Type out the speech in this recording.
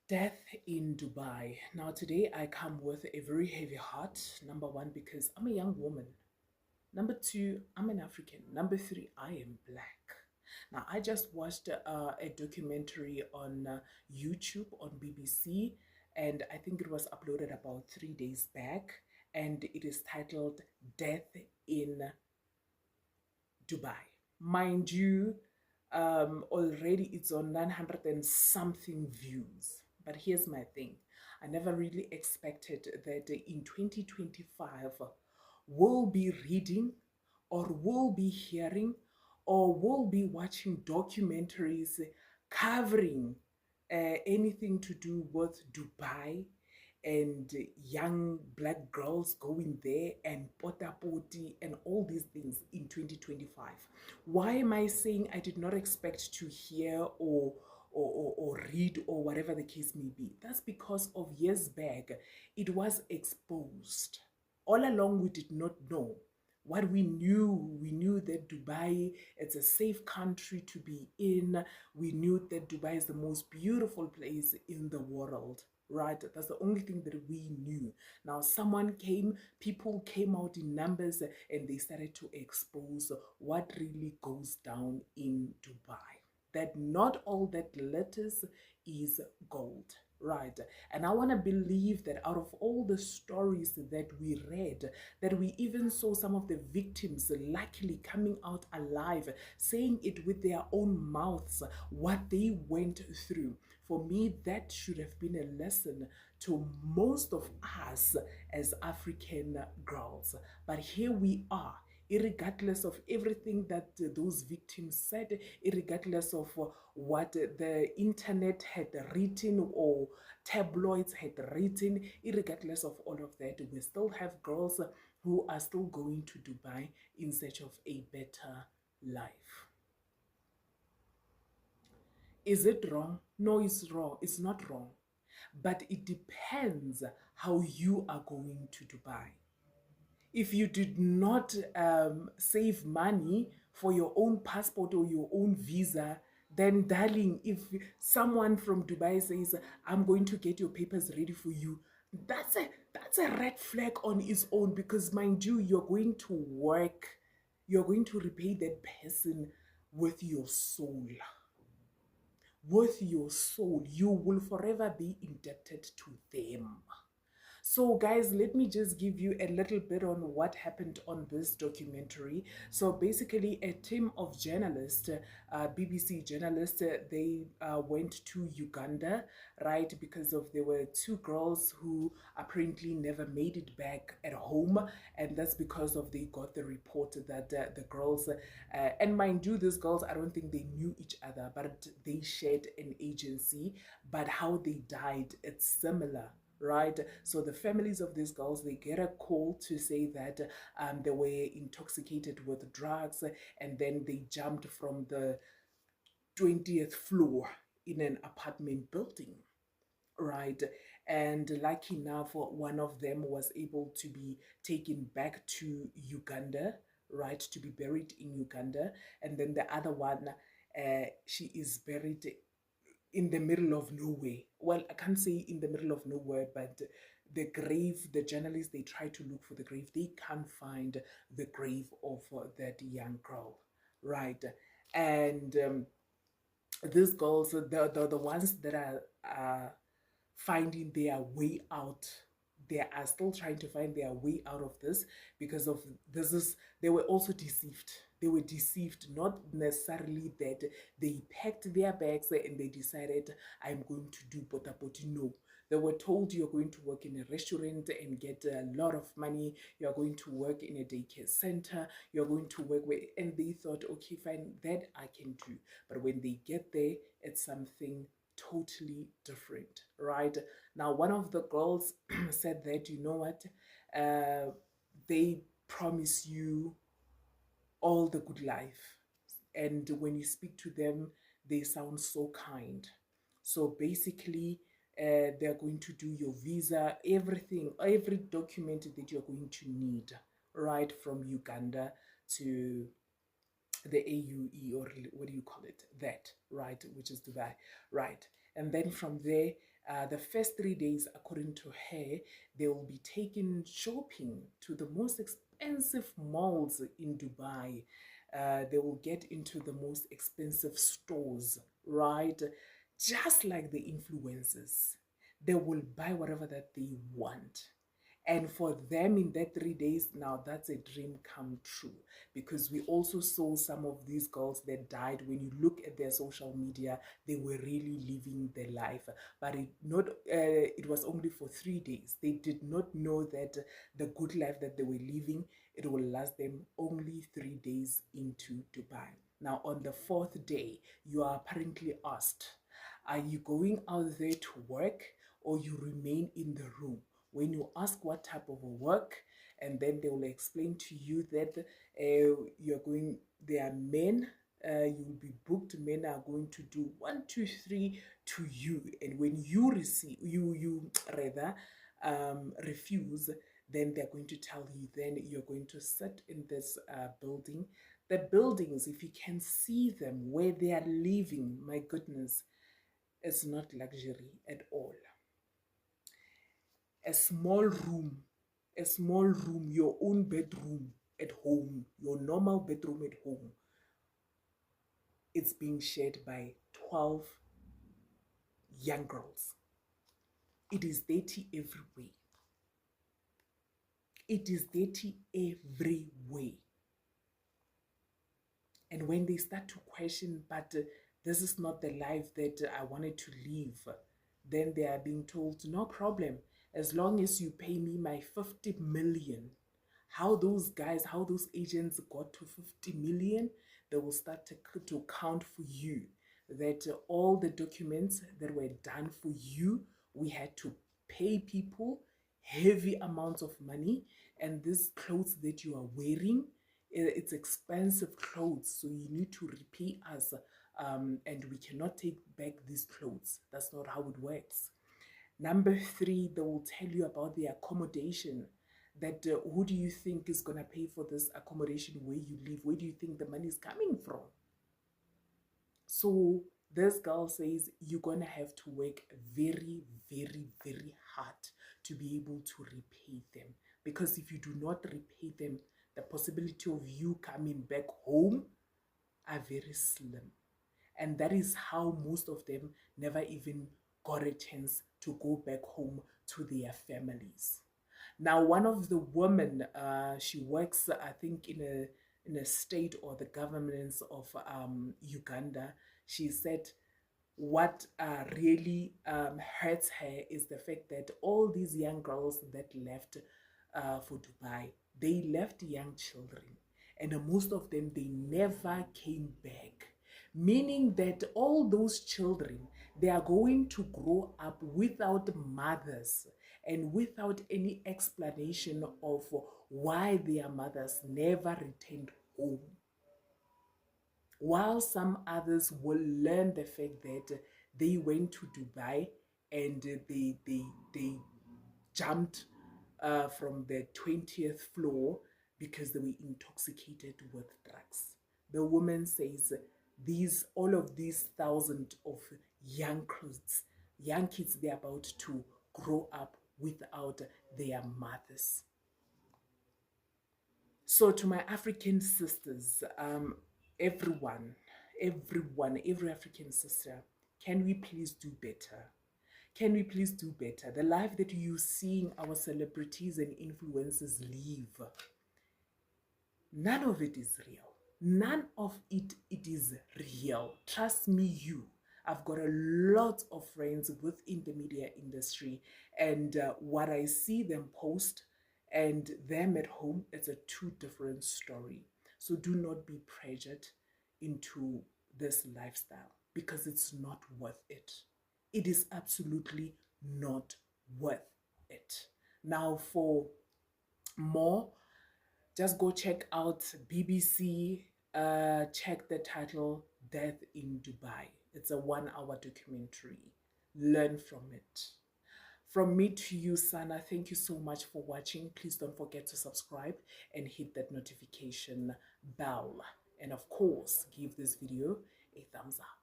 Death in Dubai. Now, today I come with a very heavy heart. Number one, because I'm a young woman. Number two, I'm an African. Number three, I am black. Now, I just watched a documentary on YouTube on BBC, and I think it was uploaded about 3 days back, and it is titled Death in Dubai. Mind you, already it's on 900 and something views. But here's my thing, I never really expected that in 2025 we'll be reading or we'll be hearing or we'll be watching documentaries covering anything to do with Dubai and young black girls going there and pota poti and all these things in 2025. Why am I saying I did not expect to hear or read or whatever the case may be? That's because of years back, it was exposed. All along, we did not know. What we knew that Dubai is a safe country to be in. We knew that Dubai is the most beautiful place in the world, right? That's the only thing that we knew. Now, people came out in numbers and they started to expose what really goes down in Dubai. That not all that glitters is gold, right? And I want to believe that out of all the stories that we read, that we even saw some of the victims luckily coming out alive, saying it with their own mouths, what they went through. For me, that should have been a lesson to most of us as African girls. But here we are, irregardless of everything that those victims said, irregardless of what the internet had written or tabloids had written, irregardless of all of that, we still have girls who are still going to Dubai in search of a better life. Is it wrong? No, it's wrong. It's not wrong. But it depends how you are going to Dubai. If you did not save money for your own passport or your own visa, then darling, if someone from Dubai says, I'm going to get your papers ready for you, that's a red flag on its own, because mind you, you're going to work, you're going to repay that person with your soul. With your soul, you will forever be indebted to them. So, guys, let me just give you a little bit on what happened on this documentary. So, basically, a team of journalists, BBC journalists, they went to Uganda, right? Because of there were two girls who apparently never made it back at home, and that's because of they got the report that the girls, and mind you, these girls, I don't think they knew each other, but they shared an agency. But how they died, it's similar, right? So the families of these girls, they get a call to say that they were intoxicated with drugs, and then they jumped from the 20th floor in an apartment building, right? And lucky enough, one of them was able to be taken back to Uganda, right, to be buried in Uganda. And then the other one, she is buried in the middle of nowhere. Well, I can't say in the middle of nowhere, but the grave, the journalists, they try to look for the grave. They can't find the grave of that young girl, right? And these girls, the ones that are finding their way out, they are still trying to find their way out of this, because of this is they were also deceived. They were deceived, not necessarily that they packed their bags and they decided, I'm going to do pota poti. No, they were told, you're going to work in a restaurant and get a lot of money, you're going to work in a daycare center, you're going to work with, and they thought, okay, fine, that I can do. But when they get there, it's something totally different, right? Now, one of the girls said that, you know what, they promise you all the good life, and when you speak to them, they sound so kind. So basically, they're going to do your visa, everything, every document that you're going to need, right, from Uganda to the AUE, or what do you call it? That, right, which is Dubai, right? And then from there, The first 3 days, according to her, they will be taken shopping to the most expensive malls in Dubai. They will get into the most expensive stores, right? Just like the influencers. They will buy whatever that they want. And for them in that 3 days, now that's a dream come true, because we also saw some of these girls that died. When you look at their social media, they were really living their life, but it was only for 3 days. They did not know that the good life that they were living, it will last them only 3 days into Dubai. Now on the fourth day, you are apparently asked, are you going out there to work, or you remain in the room? When you ask what type of work, and then they will explain to you that you're going, there are men, you will be booked, men are going to do 1 2 3 to you, and when you receive, you rather refuse, then they're going to tell you, then you're going to sit in this building. The buildings, if you can see them where they are living, my goodness, it's not luxury at all. A small room, your own bedroom at home, your normal bedroom at home, it's being shared by 12 young girls. It is dirty every way. It is dirty every way. And when they start to question, but this is not the life that I wanted to live, then they are being told, no problem, as long as you pay me my 50 million. How those agents got to 50 million, they will start to count for you that all the documents that were done for you, we had to pay people heavy amounts of money, and these clothes that you are wearing, it's expensive clothes, so you need to repay us, and we cannot take back these clothes. That's not how it works. Number 3, they will tell you about the accommodation. That who do you think is going to pay for this accommodation where you live? Where do you think the money is coming from? So this girl says you're going to have to work very, very, very hard to be able to repay them. Because if you do not repay them, the possibility of you coming back home are very slim. And that is how most of them never even got a chance to go back home to their families. Now, one of the women, she works, I think, in a state or the governments of Uganda. She said what really hurts her is the fact that all these young girls that left for Dubai, they left young children, and most of them, they never came back. Meaning that all those children, they are going to grow up without mothers and without any explanation of why their mothers never returned home. While some others will learn the fact that they went to Dubai and they jumped from the 20th floor because they were intoxicated with drugs. The woman says all of these thousands of young kids, they're about to grow up without their mothers. So to my African sisters, every African sister, can we please do better? Can we please do better? The life that you're seeing our celebrities and influencers live, none of it is real. None of it is real. Trust me, I've got a lot of friends within the media industry, and what I see them post and them at home, it's a two different story. So do not be pressured into this lifestyle, because it's not worth it. It is absolutely not worth it. Now, for more, just go check out BBC. Check the title, Death in Dubai. It's a 1-hour documentary. Learn from it. From me to you, Sana, thank you so much for watching. Please don't forget to subscribe and hit that notification bell. And of course, give this video a thumbs up.